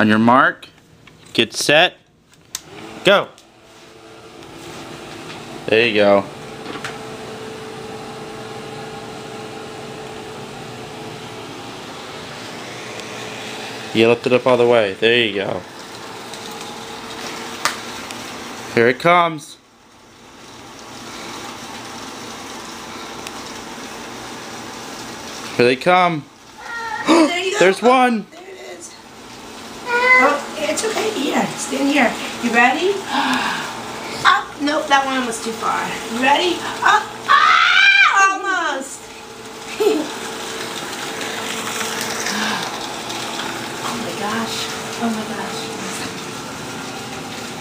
On your mark, get set, go. There you go. You lift it up all the way. There you go. Here it comes. Here they come. There you go. There's one. There it is. Oh, it's okay. Here, stand here. You ready? Oh, nope, that one was too far. You ready? Oh, almost. Oh my gosh. Oh my gosh.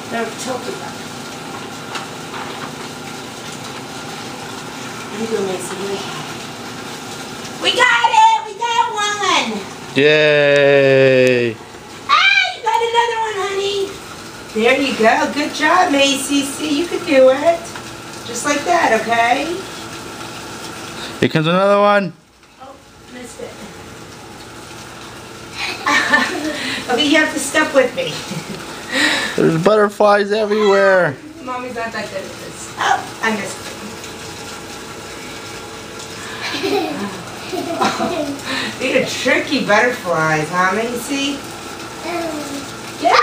They're tilted up. You go, Macy. We got it! We got one! Yay! Ah, you got another one, honey. There you go. Good job, Macy. See, you could do it. Just like that, okay? Here comes another one. Oh, missed it. Okay, you have to step with me. There's butterflies everywhere. Mommy's not that good at this. Oh, I missed it. These are tricky butterflies, huh, Macy? Yeah.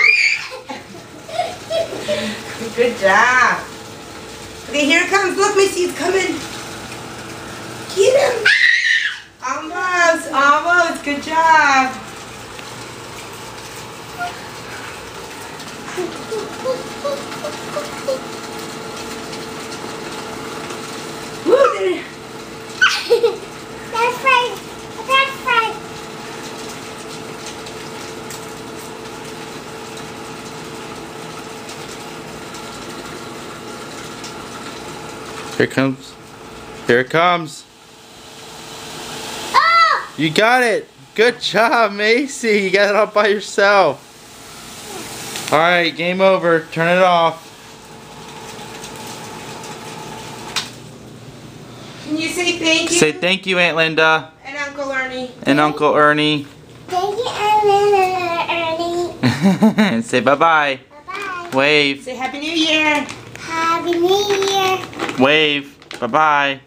Good job. Okay, here it comes. Look, Macy, it's coming. Get him. Almost, almost. Good job. Woo, there. That's right. That's right. Here it comes. Here it comes. Oh! You got it. Good job, Macy. You got it all by yourself. Alright, game over. Turn it off. Can you say thank you? Say thank you, Aunt Linda. And Uncle Ernie. And Uncle Ernie. Thank you, Ernie. Say bye-bye. Bye-bye. Wave. Say Happy New Year. Happy New Year. Wave. Bye-bye.